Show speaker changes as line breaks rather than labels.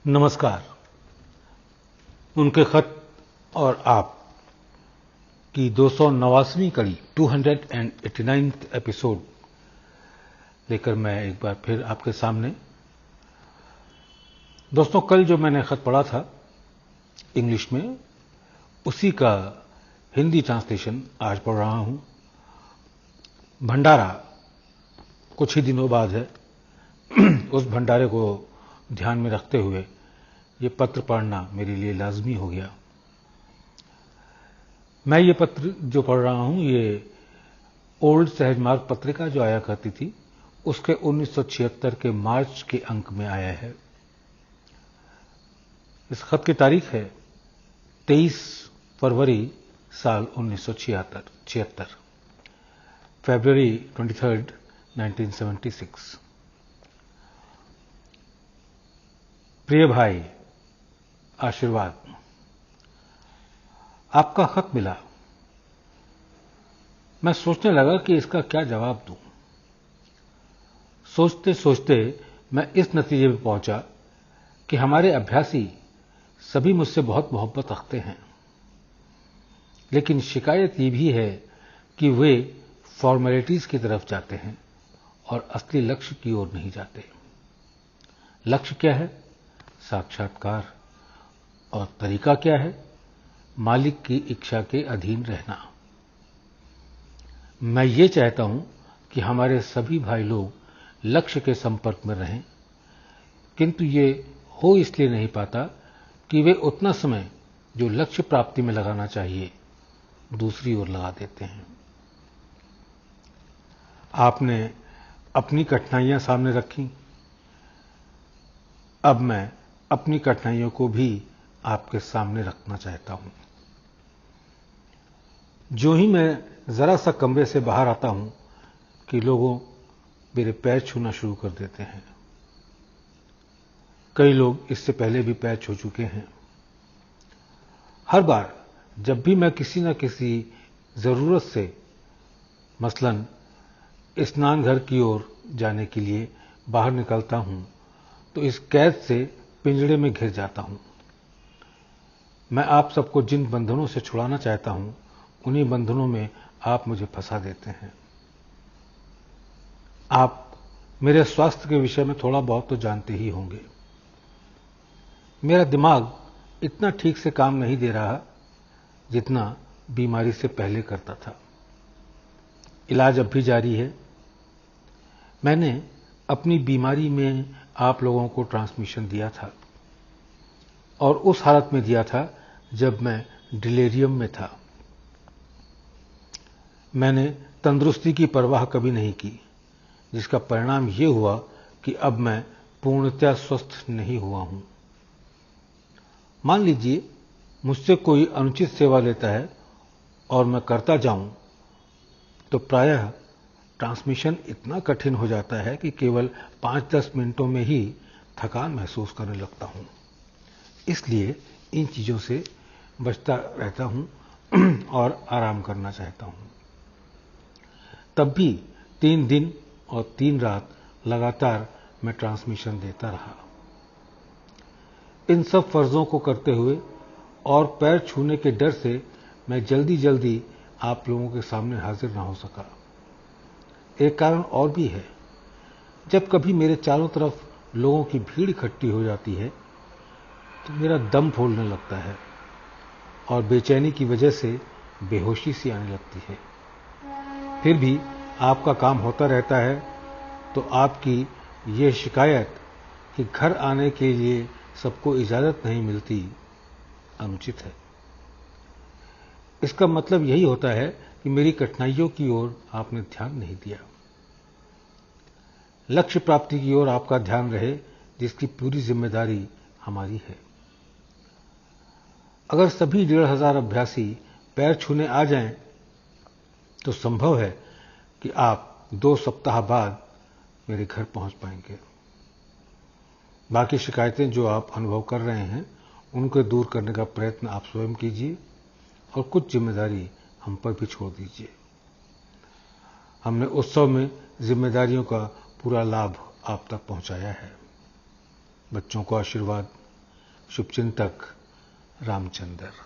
नमस्कार। उनके खत और आप की 289वीं कड़ी 289th एपिसोड लेकर मैं एक बार फिर आपके सामने। दोस्तों, कल जो मैंने खत पढ़ा था इंग्लिश में, उसी का हिंदी ट्रांसलेशन आज पढ़ रहा हूं। भंडारा कुछ ही दिनों बाद है। उस भंडारे को ध्यान में रखते हुए ये पत्र पढ़ना मेरे लिए लाजमी हो गया। मैं ये पत्र जो पढ़ रहा हूं, ये ओल्ड सहजमार्ग पत्रिका जो आया करती थी, उसके 1976 के मार्च के अंक में आया है। इस खत की तारीख है 23 फरवरी साल 1976, फरवरी 23, 1976। प्रिय भाई, आशीर्वाद, आपका खत मिला। मैं सोचने लगा कि इसका क्या जवाब दूं। सोचते सोचते मैं इस नतीजे पर पहुंचा कि हमारे अभ्यासी सभी मुझसे बहुत मोहब्बत रखते हैं, लेकिन शिकायत ये भी है कि वे फॉर्मेलिटीज की तरफ जाते हैं और असली लक्ष्य की ओर नहीं जाते। लक्ष्य क्या है? साक्षात्कार। और तरीका क्या है? मालिक की इच्छा के अधीन रहना। मैं ये चाहता हूं कि हमारे सभी भाई लोग लक्ष्य के संपर्क में रहें, किंतु ये हो इसलिए नहीं पाता कि वे उतना समय जो लक्ष्य प्राप्ति में लगाना चाहिए दूसरी ओर लगा देते हैं। आपने अपनी कठिनाइयां सामने रखी, अब मैं अपनी कठिनाइयों को भी आपके सामने रखना चाहता हूं। जो ही मैं जरा सा कमरे से बाहर आता हूं कि लोगों मेरे पैर छूना शुरू कर देते हैं। कई लोग इससे पहले भी पैर छू चुके हैं। हर बार जब भी मैं किसी न किसी जरूरत से, मसलन स्नान घर की ओर जाने के लिए बाहर निकलता हूं, तो इस कैद से पिंजड़े में घिर जाता हूं। मैं आप सबको जिन बंधनों से छुड़ाना चाहता हूं, उन्हीं बंधनों में आप मुझे फंसा देते हैं। आप मेरे स्वास्थ्य के विषय में थोड़ा बहुत तो जानते ही होंगे। मेरा दिमाग इतना ठीक से काम नहीं दे रहा जितना बीमारी से पहले करता था। इलाज अब भी जारी है। मैंने अपनी बीमारी में आप लोगों को ट्रांसमिशन दिया था, और उस हालत में दिया था जब मैं डिलेरियम में था। मैंने तंदुरुस्ती की परवाह कभी नहीं की, जिसका परिणाम ये हुआ कि अब मैं पूर्णतया स्वस्थ नहीं हुआ हूं। मान लीजिए मुझसे कोई अनुचित सेवा लेता है और मैं करता जाऊं, तो प्रायः ट्रांसमिशन इतना कठिन हो जाता है कि केवल 5-10 मिनटों में ही थकान महसूस करने लगता हूं। इसलिए इन चीजों से बचता रहता हूं और आराम करना चाहता हूं। तब भी 3 दिन और 3 रात लगातार मैं ट्रांसमिशन देता रहा। इन सब फर्जों को करते हुए और पैर छूने के डर से मैं जल्दी जल्दी आप लोगों के सामने हाजिर ना हो सका। एक कारण और भी है। जब कभी मेरे चारों तरफ लोगों की भीड़ इकट्ठी हो जाती है, तो मेरा दम फूलने लगता है और बेचैनी की वजह से बेहोशी सी आने लगती है। फिर भी आपका काम होता रहता है, तो आपकी ये शिकायत कि घर आने के लिए सबको इजाजत नहीं मिलती, अनुचित है। इसका मतलब यही होता है कि मेरी कठिनाइयों की ओर आपने ध्यान नहीं दिया। लक्ष्य प्राप्ति की ओर आपका ध्यान रहे, जिसकी पूरी जिम्मेदारी हमारी है। अगर सभी 1500 अभ्यासी पैर छूने आ जाएं, तो संभव है कि आप 2 सप्ताह बाद मेरे घर पहुंच पाएंगे। बाकी शिकायतें जो आप अनुभव कर रहे हैं, उनको दूर करने का प्रयत्न आप स्वयं कीजिए और कुछ जिम्मेदारी हम पर भी छोड़ दीजिए। हमने उत्सव में जिम्मेदारियों का पूरा लाभ आप तक पहुंचाया है। बच्चों को आशीर्वाद, शुभचिंतक रामचंद्र।